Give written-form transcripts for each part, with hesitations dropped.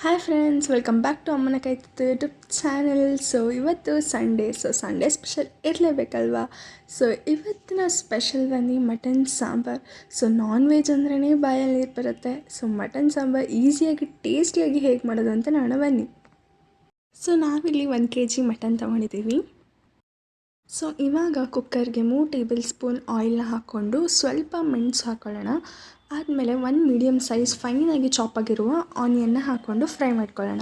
Hi friends, welcome back to ಅಮ್ಮನ ಕೈತದ್ದು YouTube channel. So ಇವತ್ತು ಸಂಡೇ ಸ್ಪೆಷಲ್ ಇರಲೇಬೇಕಲ್ವಾ. ಸೊ ಇವತ್ತಿನ ಸ್ಪೆಷಲ್ ಬನ್ನಿ mutton sambar. So non veg ಅಂದ್ರೇ ಬಾಯಲ್ಲಿ ನೀರು ಬರುತ್ತೆ. ಸೊ ಮಟನ್ ಸಾಂಬಾರ್ ಈಸಿಯಾಗಿ ಟೇಸ್ಟಿಯಾಗಿ ಹೇಗೆ ಮಾಡೋದು ಅಂತ ನೋಡೋಣ ಬನ್ನಿ. ಸೊ ನಾವಿಲ್ಲಿ 1 kg ಮಟನ್ ತೊಗೊಂಡಿದ್ದೀವಿ. ಸೊ ಇವಾಗ ಕುಕ್ಕರ್ಗೆ 3 ಟೇಬಲ್ ಸ್ಪೂನ್ ಆಯಿಲ್ನ ಹಾಕ್ಕೊಂಡು ಸ್ವಲ್ಪ ಮೆಣಸು ಹಾಕ್ಕೊಳ್ಳೋಣ. ಆದಮೇಲೆ 1 ಮೀಡಿಯಮ್ ಸೈಜ್ ಫೈನಾಗಿ ಚಾಪಾಗಿರುವ ಆನಿಯನ್ನ ಹಾಕ್ಕೊಂಡು ಫ್ರೈ ಮಾಡ್ಕೊಳ್ಳೋಣ.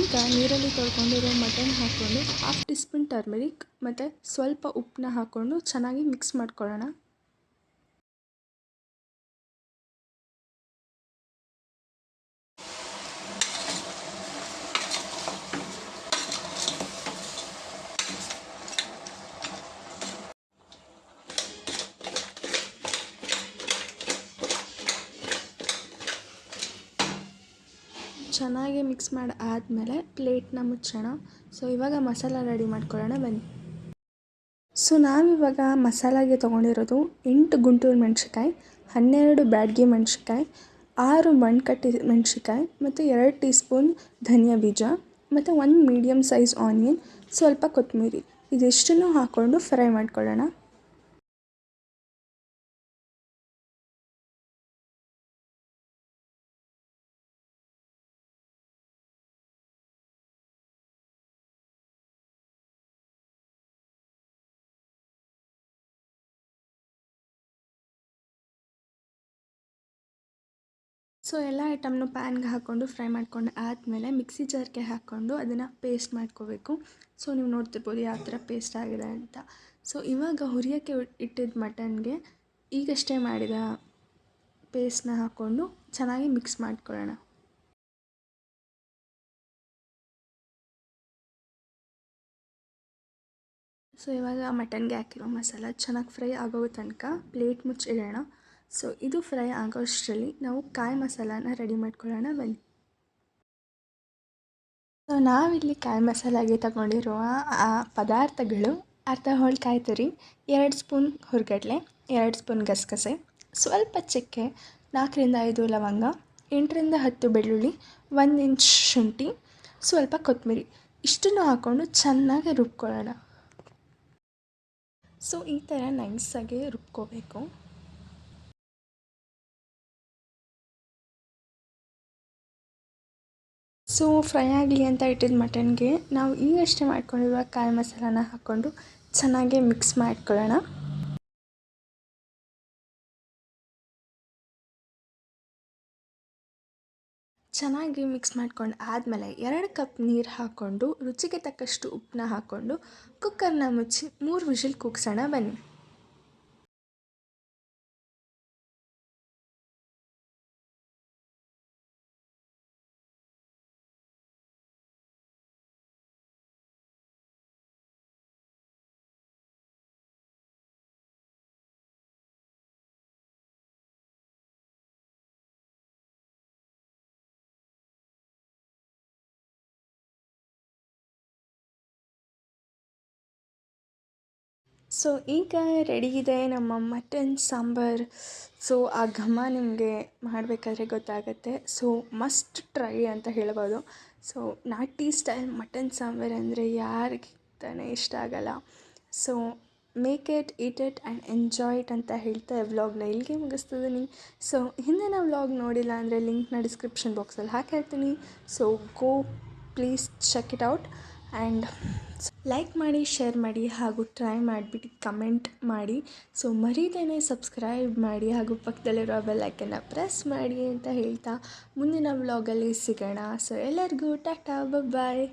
ಈಗ ನೀರಲ್ಲಿ ತೊಳ್ಕೊಂಡಿರೋ ಮಟನ್ ಹಾಕ್ಕೊಂಡು 1/2 ಟೀ ಸ್ಪೂನ್ ಟರ್ಮರಿಕ್ ಮತ್ತು ಸ್ವಲ್ಪ ಉಪ್ಪನ್ನ ಹಾಕ್ಕೊಂಡು ಚೆನ್ನಾಗಿ ಮಿಕ್ಸ್ ಮಾಡ್ಕೊಳ್ಳೋಣ. ಚೆನ್ನಾಗಿ ಮಿಕ್ಸ್ ಮಾಡಿ ಆದಮೇಲೆ ಪ್ಲೇಟ್ನ ಮುಚ್ಚೋಣ. ಸೊ ಇವಾಗ ಮಸಾಲ ರೆಡಿ ಮಾಡ್ಕೊಳ್ಳೋಣ ಬನ್ನಿ. ಸೊ ನಾವಿವಾಗ ಮಸಾಲಾಗೆ ತೊಗೊಂಡಿರೋದು 8 ಗುಂಟೂರು ಮೆಣಸಿನ್ಕಾಯಿ, 12 ಬ್ಯಾಡಗಿ ಮೆಣಸಿನ್ಕಾಯಿ, 6 ಮಣ್ಕಟ್ಟಿ ಮೆಣಸಿನ್ಕಾಯಿ ಮತ್ತು 2 ಟೀ ಸ್ಪೂನ್ ಧನಿಯಾ ಬೀಜ ಮತ್ತು 1 ಮೀಡಿಯಮ್ ಸೈಜ್ ಆನಿಯನ್, ಸ್ವಲ್ಪ ಕೊತ್ತಂಬರಿ, ಇದಿಷ್ಟನ್ನು ಹಾಕ್ಕೊಂಡು ಫ್ರೈ ಮಾಡ್ಕೊಳ್ಳೋಣ. ಸೊ ಎಲ್ಲ ಐಟಮ್ನು ಪ್ಯಾನ್ಗೆ ಹಾಕ್ಕೊಂಡು ಫ್ರೈ ಮಾಡ್ಕೊಂಡು ಆದಮೇಲೆ ಮಿಕ್ಸಿ ಜಾರ್ಗೆ ಹಾಕ್ಕೊಂಡು ಅದನ್ನು ಪೇಸ್ಟ್ ಮಾಡ್ಕೋಬೇಕು. ಸೊ ನೀವು ನೋಡ್ತಿರ್ಬೋದು ಯಾವ ಥರ ಪೇಸ್ಟ್ ಆಗಿದೆ ಅಂತ. ಸೊ ಇವಾಗ ಹುರಿಯೋಕ್ಕೆ ಇಟ್ಟಿದ್ದ ಮಟನ್ಗೆ ಈಗಷ್ಟೇ ಮಾಡಿದ ಪೇಸ್ಟ್ನ ಹಾಕ್ಕೊಂಡು ಚೆನ್ನಾಗಿ ಮಿಕ್ಸ್ ಮಾಡ್ಕೊಳ್ಳೋಣ. ಸೊ ಇವಾಗ ಮಟನ್ಗೆ ಹಾಕಿರೋ ಮಸಾಲ ಚೆನ್ನಾಗಿ ಫ್ರೈ ಆಗೋ ತನಕ ಪ್ಲೇಟ್ ಮುಚ್ಚಿಡೋಣ. ಸೊ ಇದು ಫ್ರೈ ಆಗೋಷ್ಟರಲ್ಲಿ ನಾವು ಕಾಯಿ ಮಸಾಲಾನ ರೆಡಿ ಮಾಡ್ಕೊಳ್ಳೋಣ ಬನ್ನಿ. ಸೊ ನಾವಿಲ್ಲಿ ಕಾಯಿ ಮಸಾಲಾಗೆ ತಗೊಂಡಿರುವ ಪದಾರ್ಥಗಳು: ಅರ್ಧ ಹೋಳು ಕಾಯಿ ತುರಿ, 2 ಸ್ಪೂನ್ ಹುರ್ಗಡ್ಲೆ, 2 ಸ್ಪೂನ್ ಗಸಗಸೆ, ಸ್ವಲ್ಪ ಚಕ್ಕೆ, 4ರಿಂದ 5 ಲವಂಗ, 8ರಿಂದ 10 ಬೆಳ್ಳುಳ್ಳಿ, 1 ಇಂಚ್ ಶುಂಠಿ, ಸ್ವಲ್ಪ ಕೊತ್ತಂಬರಿ, ಇಷ್ಟನ್ನು ಹಾಕ್ಕೊಂಡು ಚೆನ್ನಾಗಿ ರುಬ್ಕೊಳ್ಳೋಣ. ಸೊ ಈ ಥರ ನೈಸಾಗಿ ರುಬ್ಕೋಬೇಕು. ಸೊ ಫ್ರೈ ಆಗಲಿ ಅಂತ ಇಟ್ಟಿದ್ದ ಮಟನ್ಗೆ ನಾವು ಈಗಷ್ಟೇ ಮಾಡ್ಕೊಂಡಿರುವ ಕಾಯಿ ಮಸಾಲಾನ ಹಾಕ್ಕೊಂಡು ಚೆನ್ನಾಗಿ ಮಿಕ್ಸ್ ಮಾಡ್ಕೊಳ್ಳೋಣ. ಚೆನ್ನಾಗಿ ಮಿಕ್ಸ್ ಮಾಡ್ಕೊಂಡು ಆದಮೇಲೆ 2 ಕಪ್ ನೀರು ಹಾಕ್ಕೊಂಡು ರುಚಿಗೆ ತಕ್ಕಷ್ಟು ಉಪ್ಪನ್ನ ಹಾಕ್ಕೊಂಡು ಕುಕ್ಕರ್ನ ಮುಚ್ಚಿ 3 ವಿಷಲ್ ಕೂಗ್ಸೋಣ ಬನ್ನಿ. ಸೊ ಈಗ ರೆಡಿ ಇದೆ ನಮ್ಮ ಮಟನ್ ಸಾಂಬಾರ್. ಸೊ ಆ ಘಮ ನಿಮಗೆ ಮಾಡಬೇಕಾದ್ರೆ ಗೊತ್ತಾಗುತ್ತೆ. ಸೊ ಮಸ್ಟ್ ಟ್ರೈ ಅಂತ ಹೇಳ್ಬೋದು. ಸೊ ನಾಟಿ ಸ್ಟೈಲ್ ಮಟನ್ ಸಾಂಬಾರ್ ಅಂದರೆ ಯಾರಿಗೆ ತಾನೇ ಇಷ್ಟ ಆಗಲ್ಲ. So make it, eat it and enjoy it ಅಂತ ಹೇಳ್ತಾ ವ್ಲಾಗ್ನ ಇಲ್ಲಿಗೆ ಮುಗಿಸ್ತಿದ್ದೀನಿ. ಸೊ ಹಿಂದಿನ ವ್ಲಾಗ್ ನೋಡಿಲ್ಲ ಅಂದರೆ ಲಿಂಕ್ನ ಡಿಸ್ಕ್ರಿಪ್ಷನ್ ಬಾಕ್ಸಲ್ಲಿ ಹಾಕಿರ್ತೀನಿ. So go please check it out and like ಮಾಡಿ, ಶೇರ್ ಮಾಡಿ ಹಾಗೂ ಟ್ರೈ ಮಾಡಿಬಿಟ್ಟು ಕಮೆಂಟ್ ಮಾಡಿ. ಸೊ ಮರೀದೇನೆ ಸಬ್ಸ್ಕ್ರೈಬ್ ಮಾಡಿ ಹಾಗೂ ಪಕ್ಕದಲ್ಲಿರೋ ಬೆಲ್ ಐಕನ್ನ ಪ್ರೆಸ್ ಮಾಡಿ ಅಂತ ಹೇಳ್ತಾ ಮುಂದಿನ ವ್ಲಾಗಲ್ಲಿ ಸಿಗೋಣ. ಸೊ ಎಲ್ಲರಿಗೂ ಟಾಟಾ, ಬಾಯ್.